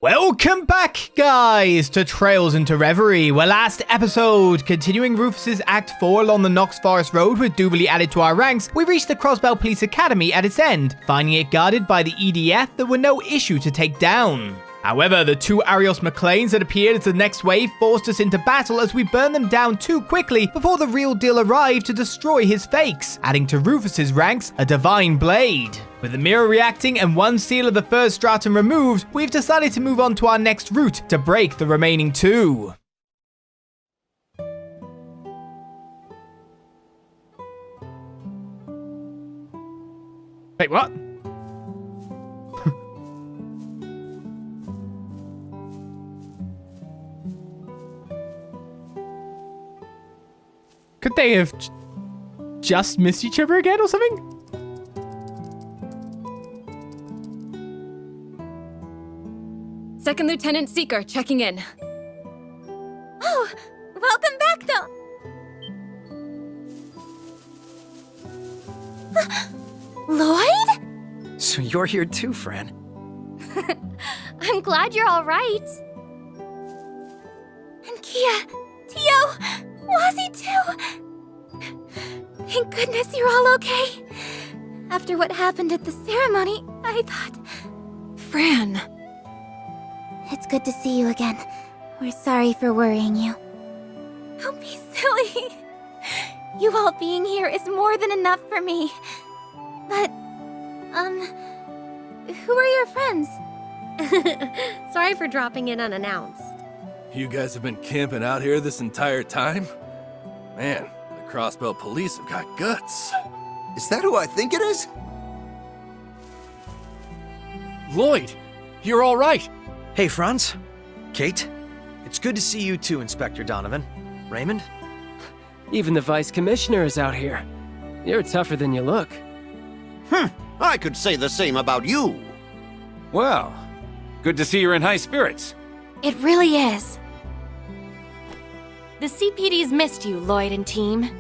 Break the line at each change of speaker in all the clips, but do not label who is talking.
Welcome back, guys, to Trails into Reverie, where last episode, continuing Rufus's Act IV along the Knox Forest Road with Doobly added to our ranks, we reached the Crossbell Police Academy at its end, finding it guarded by the EDF that were no issue to take down. However, the two Arios McLeans that appeared as the next wave forced us into battle as we burned them down too quickly before the real deal arrived to destroy his fakes, adding to Rufus's ranks a divine blade. With the mirror reacting and one seal of the first stratum removed, we've decided to move on to our next route to break the remaining two. Wait, what? Could they have just missed each other again or something?
Second Lieutenant Seeker checking in.
Oh, welcome back, though. Lloyd?
So you're here too, Fran.
I'm glad you're all right. And Kia, Tio, Wazzy too. Thank goodness you're all okay. After what happened at the ceremony, I thought...
Fran.
It's good to see you again. We're sorry for worrying you. Don't be silly. You all being here is more than enough for me. But, who are your friends?
Sorry for dropping in unannounced.
You guys have been camping out here this entire time? Man, the Crossbell police have got guts.
Is that who I think it is?
Lloyd, you're all right.
Hey, Franz. Kate. It's good to see you too, Inspector Donovan. Raymond?
Even the Vice Commissioner is out here. You're tougher than you look.
I could say the same about you.
Well, good to see you're in high spirits.
It really is. The CPD's missed you, Lloyd and team.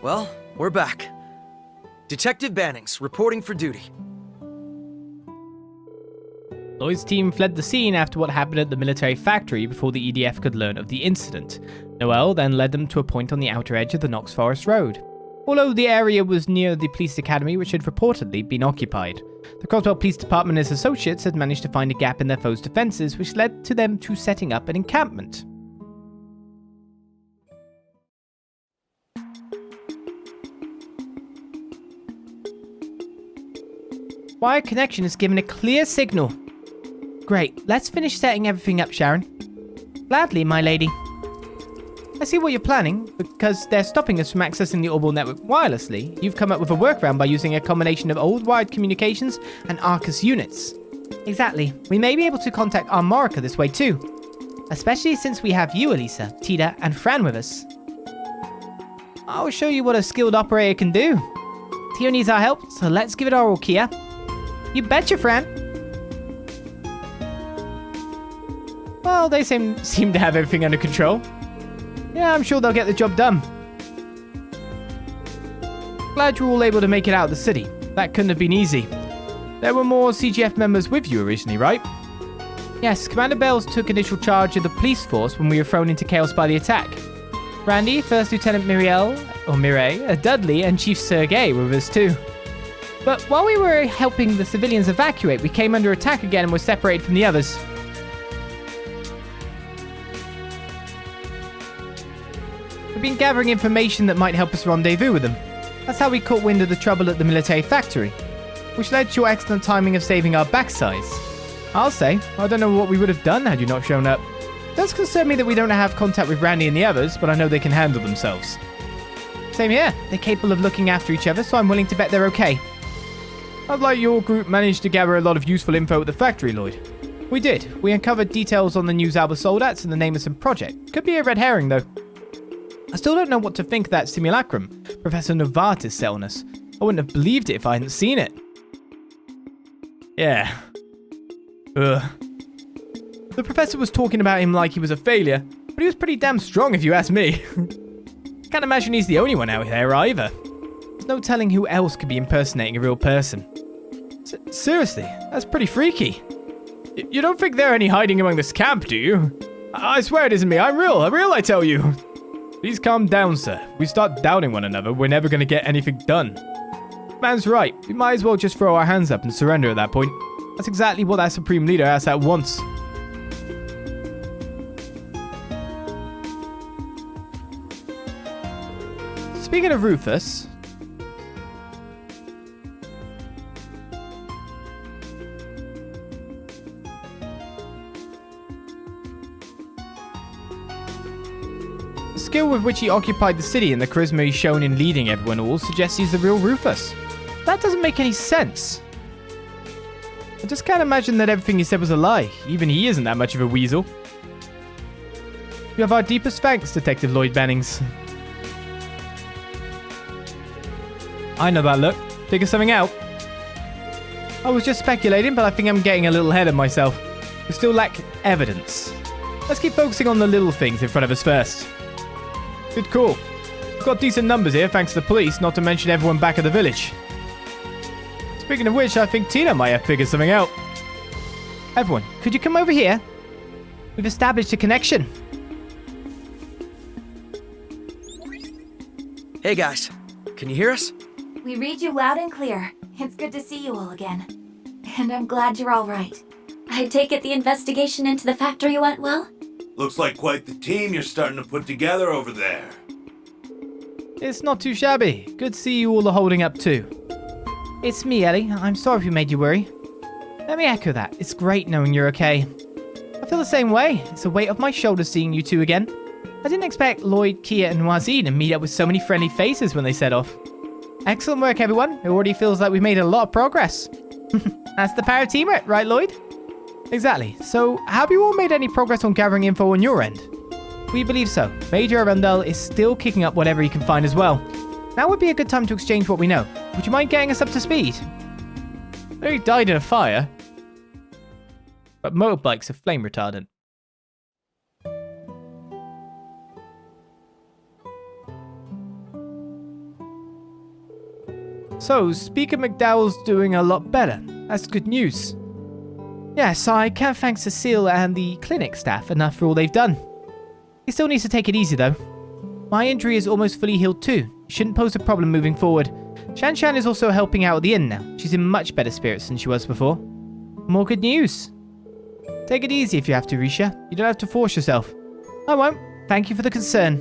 Well, we're back. Detective Bannings, reporting for duty.
Lloyd's team fled the scene after what happened at the military factory before the EDF could learn of the incident. Noel then led them to a point on the outer edge of the Knox Forest Road. Although the area was near the police academy which had reportedly been occupied, the Crossbell Police Department and its associates had managed to find a gap in their foes' defences which led to them to setting up an encampment. Wire connection has given a clear signal. Great, let's finish setting everything up, Sharon. Gladly, my lady. I see what you're planning. Because they're stopping us from accessing the Orbital network wirelessly, you've come up with a workaround by using a combination of old wired communications and Arcus units. Exactly. We may be able to contact Armorica this way too. Especially since we have you, Elisa, Tita, and Fran with us. I'll show you what a skilled operator can do. Tio needs our help, so let's give it our all, Kia. You betcha, Fran. Well, they seem to have everything under control. Yeah, I'm sure they'll get the job done. Glad you're all able to make it out of the city. That couldn't have been easy. There were more CGF members with you originally, right? Yes, Commander Bells took initial charge of the police force when we were thrown into chaos by the attack. Randy, First Lieutenant Mireille, Dudley, and Chief Sergei were with us too. But while we were helping the civilians evacuate, we came under attack again and were separated from the others. We've been gathering information that might help us rendezvous with them. That's how we caught wind of the trouble at the military factory, which led to your excellent timing of saving our backsides. I'll say, I don't know what we would have done had you not shown up. It does concern me that we don't have contact with Randy and the others, but I know they can handle themselves. Same here, they're capable of looking after each other, so I'm willing to bet they're okay. I'd like your group managed to gather a lot of useful info at the factory, Lloyd. We did. We uncovered details on the news Alba Soldats and the name of some project. Could be a red herring, though. I still don't know what to think of that simulacrum Professor Novartis set on us. I wouldn't have believed it if I hadn't seen it. Yeah. Ugh. The professor was talking about him like he was a failure, but he was pretty damn strong if you ask me. Can't imagine he's the only one out there either. There's no telling who else could be impersonating a real person. Seriously, that's pretty freaky. You don't think there are any hiding among this camp, do you? I swear it isn't me. I'm real, I tell you. Please calm down, sir. If we start doubting one another, we're never going to get anything done. Man's right. We might as well just throw our hands up and surrender at that point. That's exactly what that Supreme Leader asked at once. Speaking of Rufus... the skill with which he occupied the city and the charisma he's shown in leading everyone all suggests he's the real Rufus. That doesn't make any sense. I just can't imagine that everything he said was a lie. Even he isn't that much of a weasel. You have our deepest thanks, Detective Lloyd Bennings. I know that look. Figure something out. I was just speculating, but I think I'm getting a little ahead of myself. We still lack evidence. Let's keep focusing on the little things in front of us first. Good call. We've got decent numbers here, thanks to the police, not to mention everyone back at the village. Speaking of which, I think Tina might have figured something out. Everyone, could you come over here? We've established a connection.
Hey guys, can you hear us?
We read you loud and clear. It's good to see you all again. And I'm glad you're all right. I take it the investigation into the factory went well?
Looks like quite the team you're starting to put together over there.
It's not too shabby. Good to see you all are holding up too. It's me, Ellie. I'm sorry if we made you worry. Let me echo that. It's great knowing you're okay. I feel the same way. It's a weight off my shoulders seeing you two again. I didn't expect Lloyd, Kia, and Wazee to meet up with so many friendly faces when they set off. Excellent work, everyone. It already feels like we've made a lot of progress. That's the power of teamwork, right, Lloyd? Exactly. So, have you all made any progress on gathering info on your end? We believe so. Major Arundel is still kicking up whatever he can find as well. Now would be a good time to exchange what we know. Would you mind getting us up to speed? He died in a fire. But motorbikes are flame retardant. So, Speaker McDowell's doing a lot better. That's good news. Yes, I can't thank Cecile and the clinic staff enough for all they've done. He still needs to take it easy though. My injury is almost fully healed too. It shouldn't pose a problem moving forward. Shan Shan is also helping out at the inn now. She's in much better spirits than she was before. More good news. Take it easy if you have to, Risha. You don't have to force yourself. I won't. Thank you for the concern.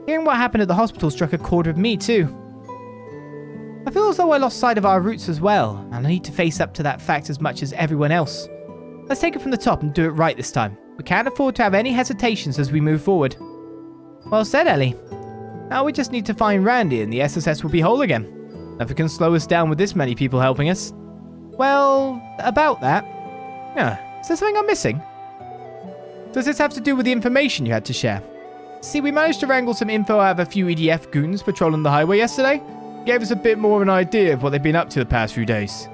Hearing what happened at the hospital struck a chord with me too. I feel as though I lost sight of our roots as well, and I need to face up to that fact as much as everyone else. Let's take it from the top and do it right this time. We can't afford to have any hesitations as we move forward. Well said, Ellie. Now we just need to find Randy and the SSS will be whole again. Nothing can slow us down with this many people helping us. Well, about that. Yeah, is there something I'm missing? Does this have to do with the information you had to share? See, we managed to wrangle some info out of a few EDF goons patrolling the highway yesterday. Gave us a bit more of an idea of what they've been up to the past few days.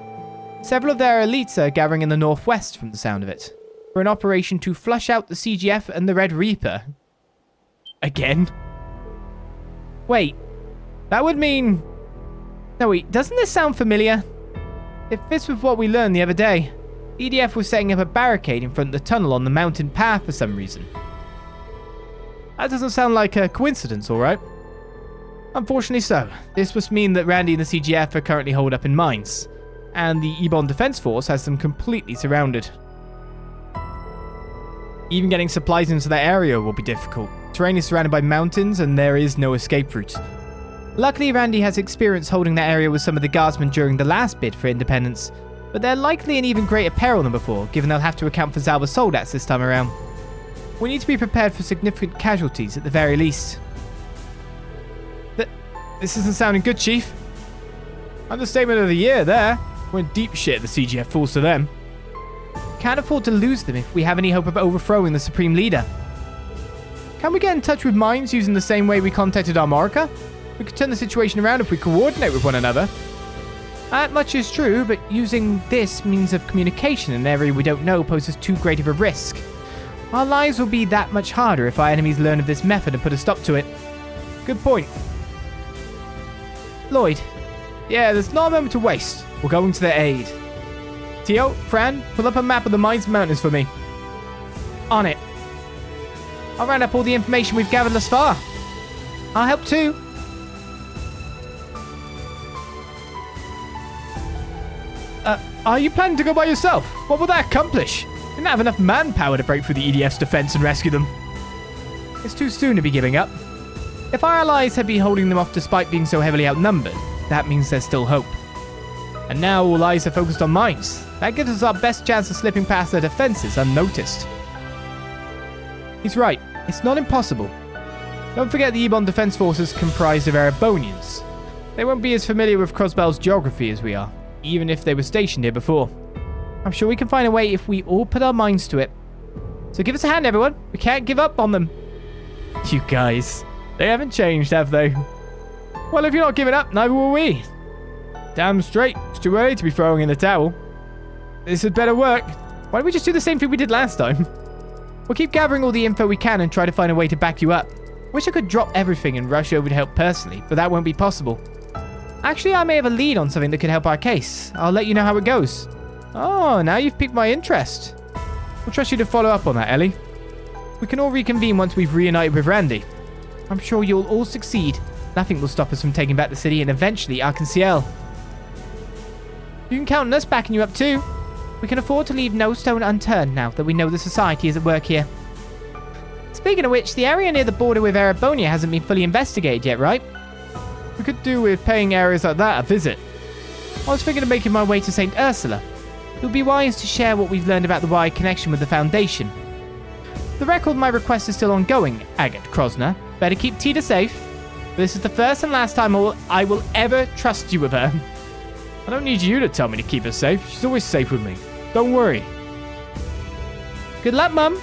Several of their elites are gathering in the northwest from the sound of it, for an operation to flush out the CGF and the Red Reaper. Again? Wait, that would mean... No wait, doesn't this sound familiar? It fits with what we learned the other day. EDF was setting up a barricade in front of the tunnel on the mountain path for some reason. That doesn't sound like a coincidence, alright? Unfortunately so. This must mean that Randy and the CGF are currently holed up in Mainz, and the Ebon Defense Force has them completely surrounded. Even getting supplies into that area will be difficult. Terrain is surrounded by mountains and there is no escape route. Luckily, Randy has experience holding that area with some of the guardsmen during the last bid for independence, but they're likely in even greater peril than before, given they'll have to account for Zalba's soldats this time around. We need to be prepared for significant casualties at the very least. This isn't sounding good, Chief. Understatement of the year there. We're in deep shit, the CGF falls to them. Can't afford to lose them if we have any hope of overthrowing the Supreme Leader. Can we get in touch with Mainz using the same way we contacted Armorica? We could turn the situation around if we coordinate with one another. That much is true, but using this means of communication in an area we don't know poses too great of a risk. Our lives will be that much harder if our enemies learn of this method and put a stop to it. Good point. Lloyd. Yeah, there's not a moment to waste. We're going to their aid. Tio, Fran, pull up a map of the Mainz Mountains for me. On it. I'll round up all the information we've gathered thus far. I'll help too. Are you planning to go by yourself? What will that accomplish? Didn't have enough manpower to break through the EDF's defense and rescue them. It's too soon to be giving up. If our allies had been holding them off despite being so heavily outnumbered, that means there's still hope. And now all eyes are focused on Mainz. That gives us our best chance of slipping past their defenses unnoticed. He's right. It's not impossible. Don't forget the Ebon Defense Forces comprised of Erebonians. They won't be as familiar with Crossbell's geography as we are, even if they were stationed here before. I'm sure we can find a way if we all put our minds to it. So give us a hand, everyone. We can't give up on them. You guys. They haven't changed, have they? Well, if you're not giving up, neither will we. Damn straight. It's too early to be throwing in the towel. This had better work. Why don't we just do the same thing we did last time? We'll keep gathering all the info we can and try to find a way to back you up. Wish I could drop everything and rush over to help personally, but that won't be possible. Actually, I may have a lead on something that could help our case. I'll let you know how it goes. Oh, now you've piqued my interest. We'll trust you to follow up on that, Ellie. We can all reconvene once we've reunited with Randy. I'm sure you'll all succeed. Nothing will stop us from taking back the city and eventually Arc-en-Ciel. You can count on us backing you up too. We can afford to leave no stone unturned now that we know the society is at work here. Speaking of which, the area near the border with Erebonia hasn't been fully investigated yet, right? We could do with paying areas like that a visit. I was thinking of making my way to St. Ursula. It would be wise to share what we've learned about the wide connection with the Foundation. The record my request is still ongoing, Agate Krosner. Better keep Tita safe. This is the first and last time I will ever trust you with her. I don't need you to tell me to keep her safe. She's always safe with me. Don't worry. Good luck, Mum.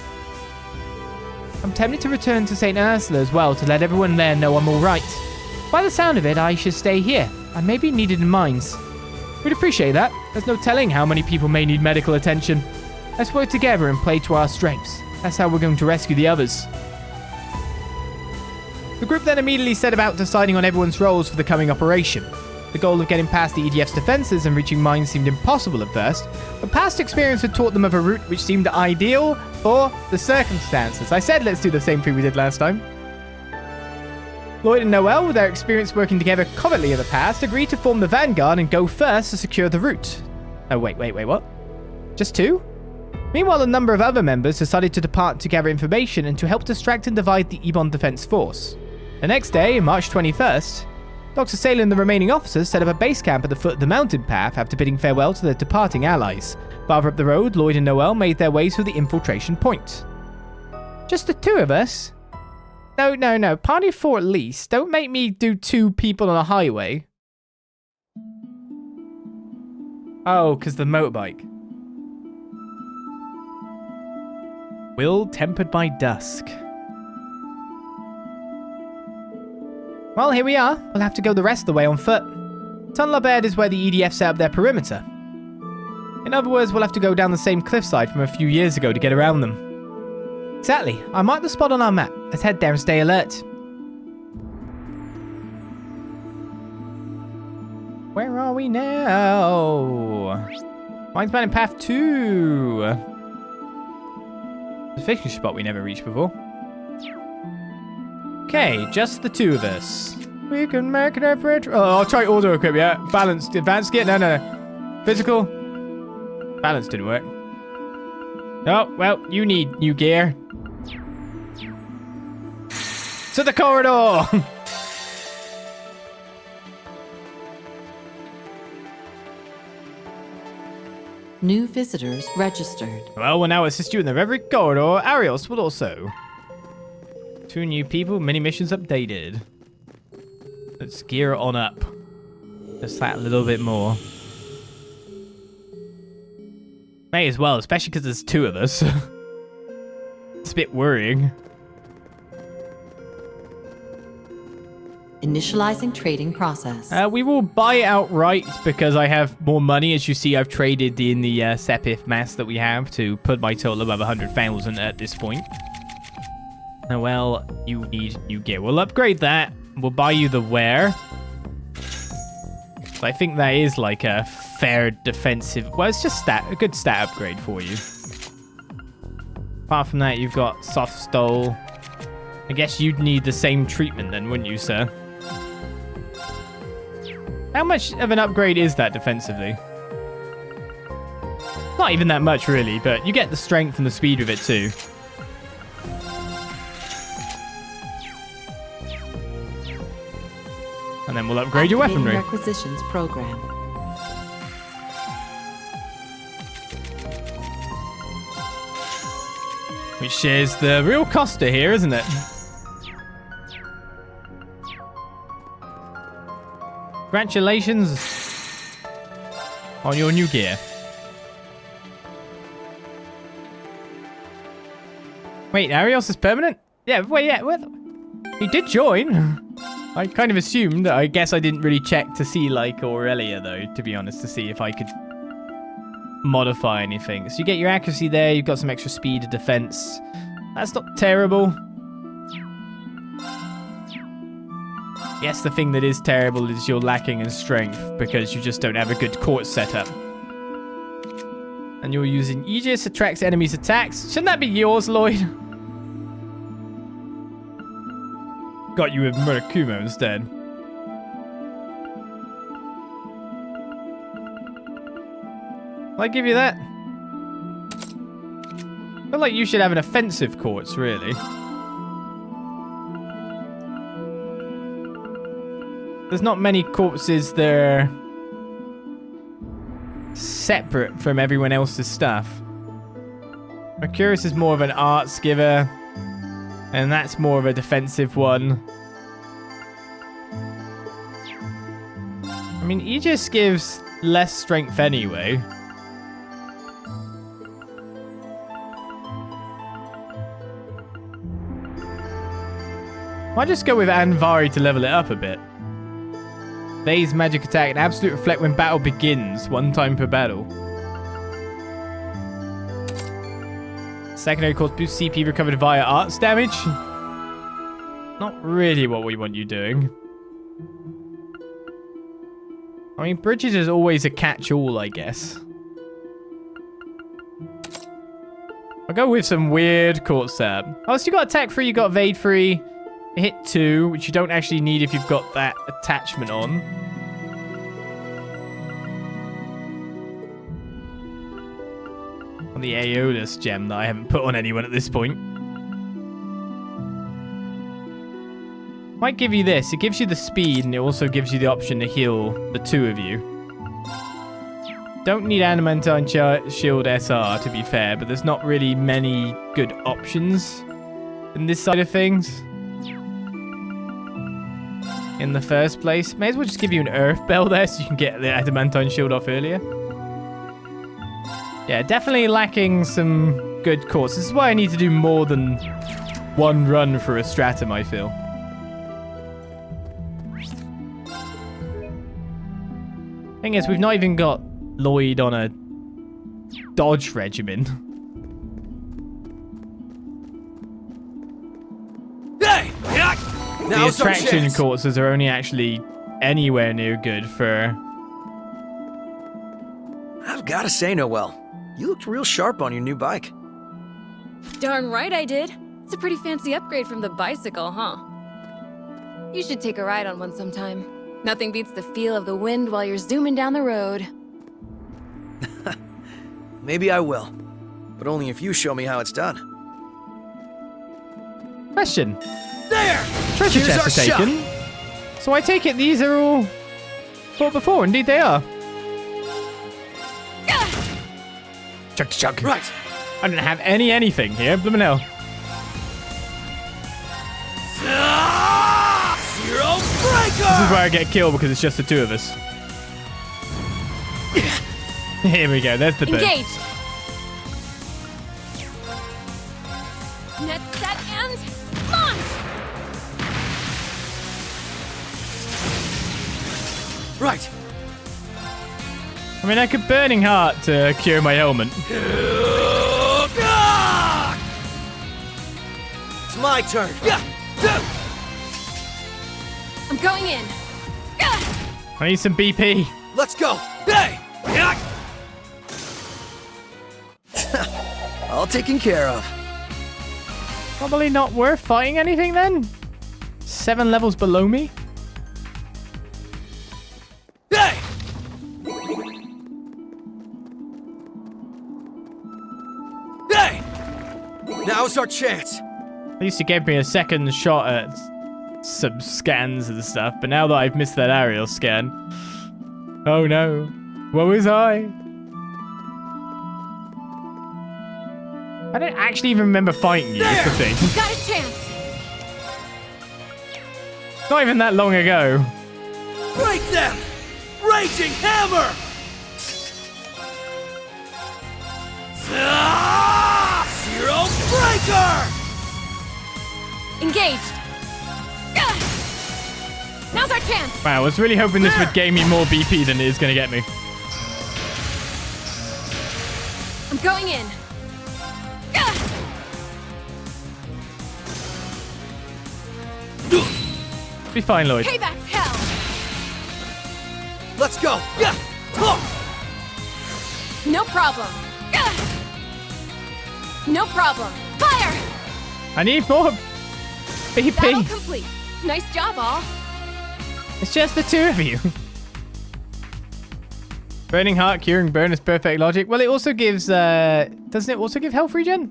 I'm tempted to return to St. Ursula as well to let everyone there know I'm alright. By the sound of it, I should stay here. I may be needed in Mainz. We'd appreciate that. There's no telling how many people may need medical attention. Let's work together and play to our strengths. That's how we're going to rescue the others. The group then immediately set about deciding on everyone's roles for the coming operation. The goal of getting past the EDF's defenses and reaching Mainz seemed impossible at first, but past experience had taught them of a route which seemed ideal for the circumstances. I said let's do the same thing we did last time. Lloyd and Noel, with their experience working together covertly in the past, agreed to form the vanguard and go first to secure the route. Oh, wait, what? Just two? Meanwhile, a number of other members decided to depart to gather information and to help distract and divide the Ebon Defense Force. The next day, March 21st, Dr. Saylor and the remaining officers set up a base camp at the foot of the mountain path after bidding farewell to their departing allies. Farther up the road, Lloyd and Noel made their way to the infiltration point. Just the two of us? No. Party of four at least. Don't make me do two people on a highway. Oh, because the motorbike. Will tempered by dusk. Well, here we are. We'll have to go the rest of the way on foot. Tunnel up ahead is where the EDF set up their perimeter. In other words, we'll have to go down the same cliffside from a few years ago to get around them. Exactly. I marked the spot on our map. Let's head there and stay alert. Where are we now? Mainz Mining Path 2. The fishing spot we never reached before. Okay, just the two of us. We can make an effort. Oh, I'll try auto equip, yeah. Balanced. Advanced gear? No. Physical? Balance didn't work. Oh, well, you need new gear. To the corridor!
New visitors registered.
Well, we'll now assist you in the Reverie corridor. Arios will also. 2 new people, mini missions updated. Let's gear on up. Just that a little bit more. May as well, especially because there's 2 of us. It's a bit worrying.
Initializing trading process.
We will buy it outright because I have more money. As you see, I've traded in the Sepith mass that we have to put my total above 100,000 at this point. Noel, you need new gear. We'll upgrade that. We'll buy you the wear. So I think that is like a fair defensive. Well, it's just a good stat upgrade for you. Apart from that, you've got soft stole. I guess you'd need the same treatment then, wouldn't you, sir? How much of an upgrade is that defensively? Not even that much, really, but you get the strength and the speed with it, too. And then we'll upgrade your weaponry.
Requisitions program.
Which is the real Costa here, isn't it? Congratulations on your new gear. Wait, Arios is permanent? Yeah, wait, yeah. What? He did join. I kind of assumed. I guess I didn't really check to see, like, Aurelia, though, to be honest, to see if I could modify anything. So you get your accuracy there. You've got some extra speed and defense. That's not terrible. Yes, the thing that is terrible is you're lacking in strength because you just don't have a good court setup. And you're using Aegis, attracts enemies' attacks. Shouldn't that be yours, Lloyd? Got you with Murakumo instead. Will I give you that? I feel like you should have an offensive quartz, really. There's not many corpses that are separate from everyone else's stuff. Mercurius is more of an arts giver, and that's more of a defensive one. I mean, Aegis gives less strength anyway. Might just go with Anvari to level it up a bit. Phase magic attack and absolute reflect when battle begins, 1 time per battle. Secondary cause boost CP recovered via arts damage. Not really what we want you doing. I mean, Bridges is always a catch-all, I guess. I'll go with some weird court setup. Oh, so you got attack 3, you got evade 3. Hit 2, which you don't actually need if you've got that attachment on. On the Aeolus gem that I haven't put on anyone at this point. Might give you this. It gives you the speed, and it also gives you the option to heal the 2 of you. Don't need Adamantine Shield SR, to be fair, but there's not really many good options in this side of things. In the first place. May as well just give you an Earth Bell there so you can get the Adamantine Shield off earlier. Yeah, definitely lacking some good cores. This is why I need to do more than 1 run for a stratum, I feel. Thing is, we've not even got Lloyd on a dodge regimen.
Hey!
The attraction courses are only actually anywhere near good for...
I've got to say, Noel, you looked real sharp on your new bike.
Darn right I did. It's a pretty fancy upgrade from the bicycle, huh? You should take a ride on one sometime. Nothing beats the feel of the wind while you're zooming down the road.
Maybe I will, but only if you show me how it's done.
Question.
There!
Treasure chests are taken. So I take it these are all fought before. Indeed they are. Chug chug.
Right.
I don't have anything here. Bloomin' hell.
Zero breaker!
This is where I get killed because it's just the 2 of us. Here we go. There's the bird.
Engage! Net set and launch!
Right.
I mean, I could Burning Heart to cure my ailment.
It's my turn.
I'm going in.
I need some BP.
Let's go. Hey! All taken care of.
Probably not worth fighting anything then? 7 levels below me?
Hey! Hey! Now's our chance.
At least it gave me a second shot at some scans and stuff, but now that I've missed that aerial scan, oh no, woe is I. I don't actually even remember fighting you, is the thing.
Got a chance.
Not even that long ago.
Break them! Raging hammer! Zero breaker!
Engaged. Now's our chance.
Wow, I was really hoping this would gain me more BP than it is going to get me.
I'm going in.
Be fine, Lloyd.
Payback's hell.
Let's go!
No problem. No problem. Fire!
I need more
Battle
BP.
complete. Nice job, all.
It's just the two of you. Burning Heart, Curing Burn is perfect logic. Well, it also gives, doesn't it also give health regen?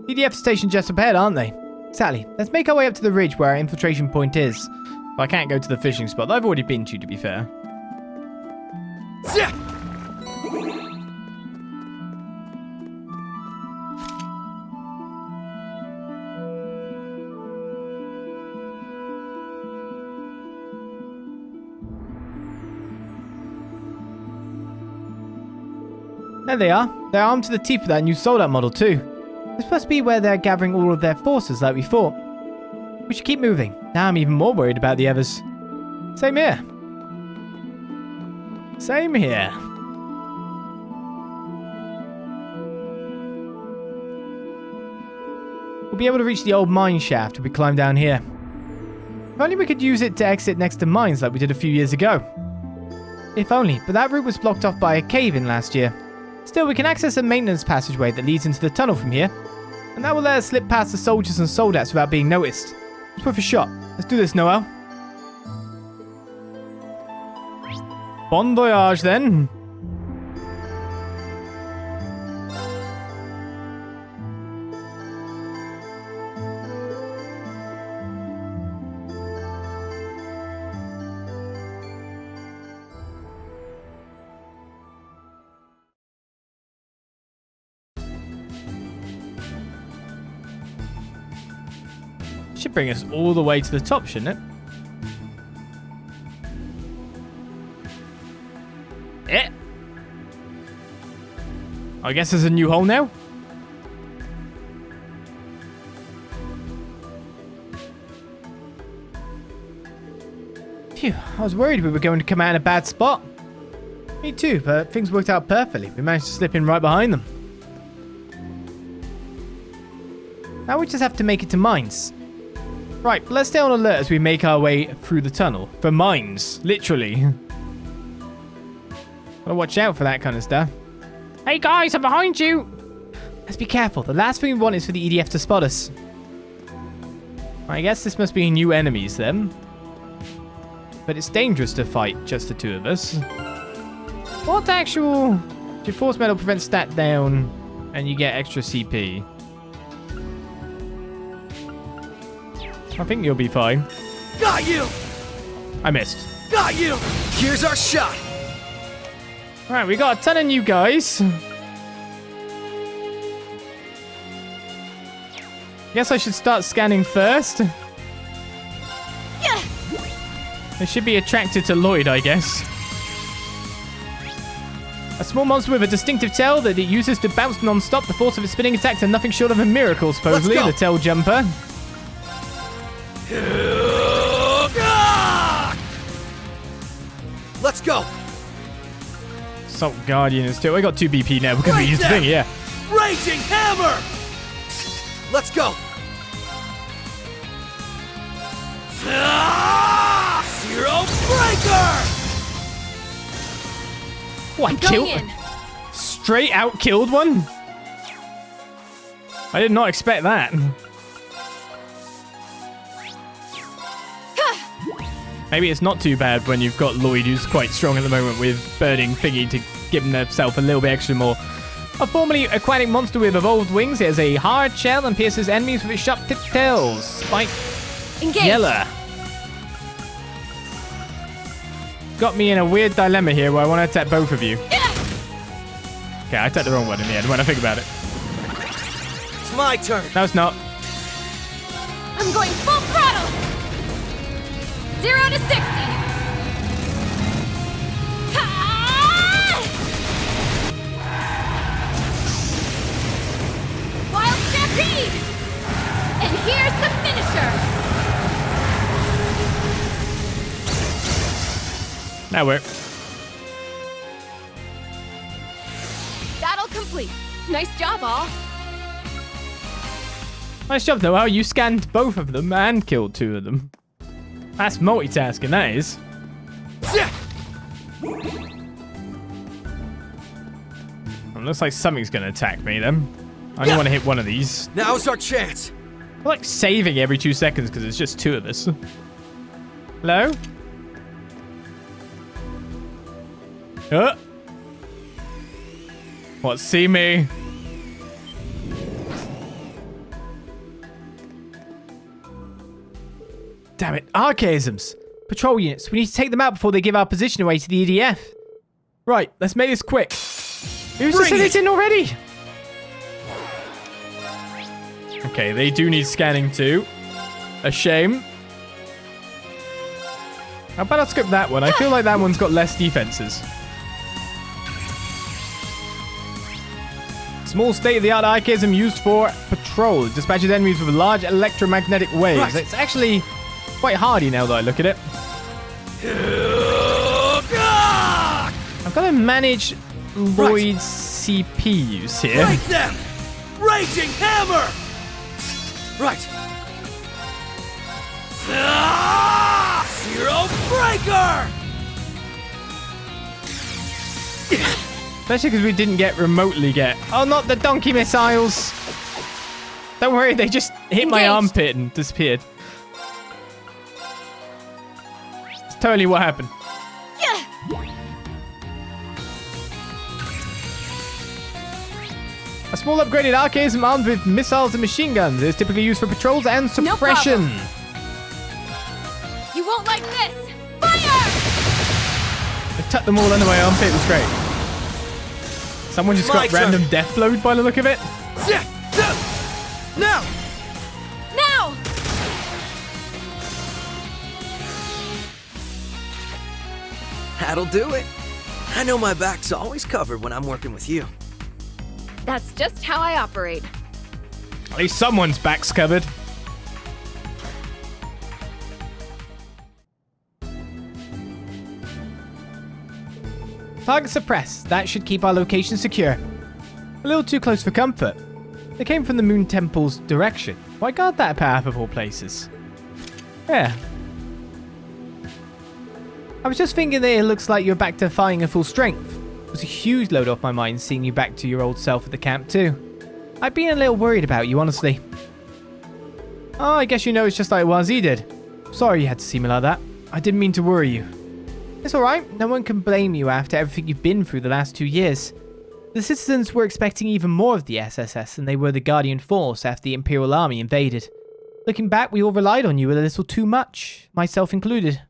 EDF station just up ahead, aren't they? Exactly. Let's make our way up to the ridge where our infiltration point is. Well, I can't go to the fishing spot that I've already been to be fair. There they are. They're armed to the teeth with that new soldat model too. This must be where they're gathering all of their forces like we thought. We should keep moving. Now I'm even more worried about the others. Same here. Same here. We'll be able to reach the old mine shaft if we climb down here. If only we could use it to exit next to mines like we did a few years ago. If only, but that route was blocked off by a cave-in last year. Still, we can access a maintenance passageway that leads into the tunnel from here, and that will let us slip past the soldiers and soldats without being noticed. It's worth a shot. Let's do this, Noel. Bon voyage, then. Should bring us all the way to the top, shouldn't it? I guess there's a new hole now. Phew, I was worried we were going to come out in a bad spot. Me too, but things worked out perfectly. We managed to slip in right behind them. Now we just have to make it to mines. Right, but let's stay on alert as we make our way through the tunnel. For mines, literally. Gotta watch out for that kind of stuff. Hey guys, I'm behind you! Let's be careful. The last thing we want is for the EDF to spot us. I guess this must be new enemies then. But it's dangerous to fight just the two of us. What actual... Your force medal prevents stat down and you get extra CP. I think you'll be fine.
Got you!
I missed.
Got you! Here's our shot!
Alright, we got a ton of new guys. Guess I should start scanning first.
Yeah.
They should be attracted to Lloyd, I guess. A small monster with a distinctive tail that it uses to bounce non-stop. The force of its spinning attacks are nothing short of a miracle, supposedly. The tail jumper.
Let's go!
Assault Guardian is too. I got 2 BP now because we used the thing, yeah.
Raging hammer! Let's go! Zero breaker!
What,
I'm going in.
Straight out killed one? I did not expect that. Maybe it's not too bad when you've got Lloyd, who's quite strong at the moment with burning thingy to give himself a little bit extra more. A formerly aquatic monster with evolved wings, it has a hard shell and pierces enemies with its sharp-tipped tails. Spike.
Engage.
Yellow. Got me in a weird dilemma here where I want to attack both of you. Okay, I attacked the wrong one in the end when I think about it.
It's my turn.
No, it's not.
I'm going full throttle. 0 to 60. Wild stampede. And here's the finisher.
That worked.
Battle complete. Nice job, all.
Nice job, Noel. You scanned both of them and killed two of them. That's multitasking, that is. It looks like something's going to attack me, then. I only want to hit one of these.
Now's our chance.
I like saving every 2 seconds because it's just two of us. Hello? What, see me? Damn it, archaisms. Patrol units, we need to take them out before they give our position away to the EDF. Right, let's make this quick. Who's just it in already? Okay, they do need scanning too. A shame. How about I skip that one? I feel like that one's got less defenses. Small state-of-the-art archaism used for patrol. It dispatches enemies with large electromagnetic waves. Right. It's actually quite hardy now that I look at it. I've got to manage Lloyd's CP use here.
Right them! Raging hammer! Right. Zero breaker!
Especially because we didn't remotely get... Oh, not the donkey missiles! Don't worry, they just hit my armpit and disappeared. It's totally what happened.
Yeah.
A small upgraded archaism armed with missiles and machine guns is typically used for patrols and suppression.
No, you won't like this! Fire!
I tucked them all under my armpit, it was great. Someone just got random death blowed by the look of it.
Now!
Now!
That'll do it. I know my back's always covered when I'm working with you.
That's just how I operate.
At least someone's back's covered. Target suppressed. That should keep our location secure. A little too close for comfort. They came from the Moon Temple's direction. Why guard that path of all places? Yeah. I was just thinking that it looks like you're back to fighting at full strength. It was a huge load off my mind seeing you back to your old self at the camp too. I've been a little worried about you, honestly. Oh, I guess you know it's just like Wazi did. Sorry you had to see me like that. I didn't mean to worry you. It's alright, no one can blame you after everything you've been through the last 2 years. The citizens were expecting even more of the SSS than they were the Guardian Force after the Imperial Army invaded. Looking back, we all relied on you a little too much, myself included.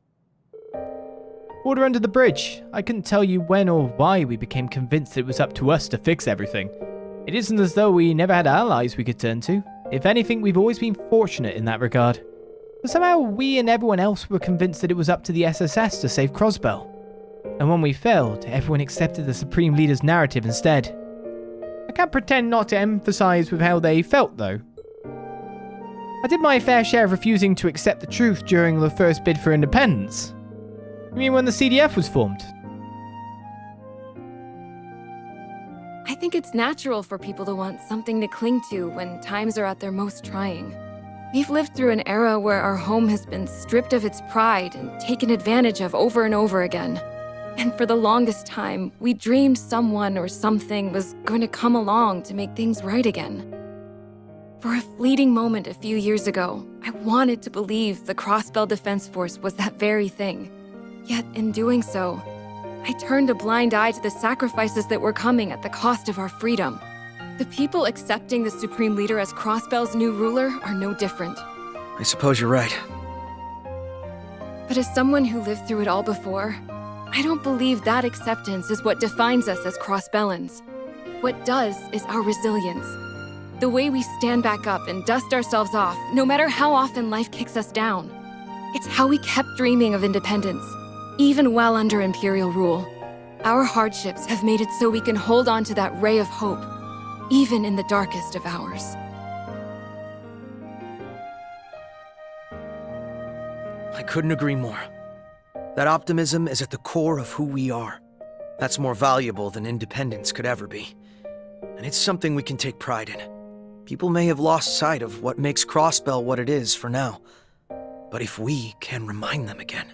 Water under the bridge. I couldn't tell you when or why we became convinced it was up to us to fix everything. It isn't as though we never had allies we could turn to. If anything, we've always been fortunate in that regard. But somehow we and everyone else were convinced that it was up to the SSS to save Crossbell. And when we failed, everyone accepted the Supreme Leader's narrative instead. I can't pretend not to emphasize with how they felt, though. I did my fair share of refusing to accept the truth during the first bid for independence. You mean when the CDF was formed?
I think it's natural for people to want something to cling to when times are at their most trying. We've lived through an era where our home has been stripped of its pride and taken advantage of over and over again. And for the longest time, we dreamed someone or something was going to come along to make things right again. For a fleeting moment a few years ago, I wanted to believe the Crossbell Defense Force was that very thing. Yet in doing so, I turned a blind eye to the sacrifices that were coming at the cost of our freedom. The people accepting the Supreme Leader as Crossbell's new ruler are no different.
I suppose you're right.
But as someone who lived through it all before, I don't believe that acceptance is what defines us as Crossbellans. What does is our resilience. The way we stand back up and dust ourselves off, no matter how often life kicks us down. It's how we kept dreaming of independence, even while under Imperial rule. Our hardships have made it so we can hold on to that ray of hope, even in the darkest of hours.
I couldn't agree more. That optimism is at the core of who we are. That's more valuable than independence could ever be. And it's something we can take pride in. People may have lost sight of what makes Crossbell what it is for now. But if we can remind them again...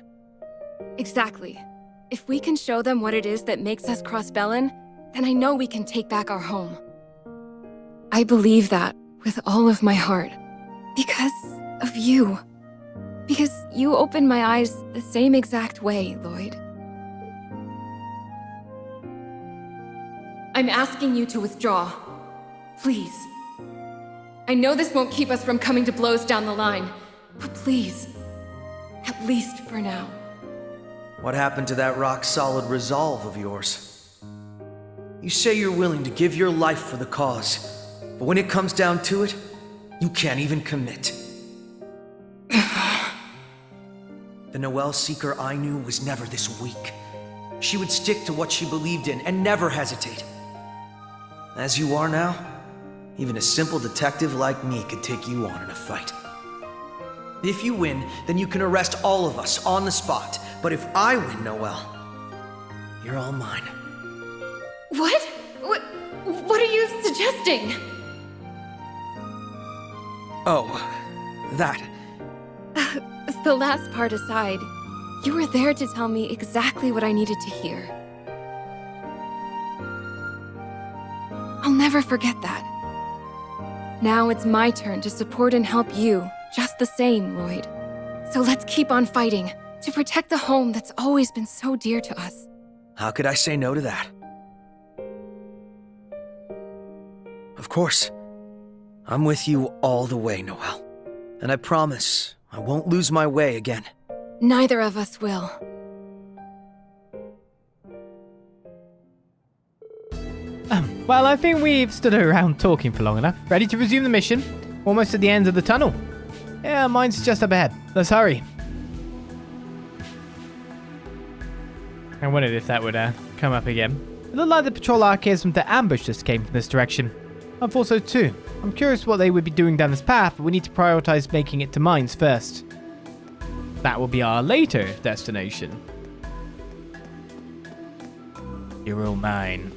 Exactly. If we can show them what it is that makes us Crossbellan, then I know we can take back our home. I believe that with all of my heart. Because of you. Because you opened my eyes the same exact way, Lloyd. I'm asking you to withdraw. Please. I know this won't keep us from coming to blows down the line, but please, at least for now.
What happened to that rock-solid resolve of yours? You say you're willing to give your life for the cause, but when it comes down to it, you can't even commit. The Noel Seeker I knew was never this weak. She would stick to what she believed in and never hesitate. As you are now, even a simple detective like me could take you on in a fight. If you win, then you can arrest all of us on the spot. But if I win, Noel, you're all mine.
What? What are you suggesting?
Oh, that.
The last part aside, you were there to tell me exactly what I needed to hear. I'll never forget that. Now it's my turn to support and help you, just the same, Lloyd. So let's keep on fighting, to protect the home that's always been so dear to us.
How could I say no to that? Of course. I'm with you all the way, Noel. And I promise I won't lose my way again.
Neither of us will.
Well, I think we've stood around talking for long enough. Ready to resume the mission? Almost at the end of the tunnel. Yeah, mine's just up ahead. Let's hurry. I wondered if that would come up again. It looked like the patrol archaism to ambush just came from this direction. I thought so too. I'm curious what they would be doing down this path, but we need to prioritize making it to Mainz first. That will be our later destination. You're all mine.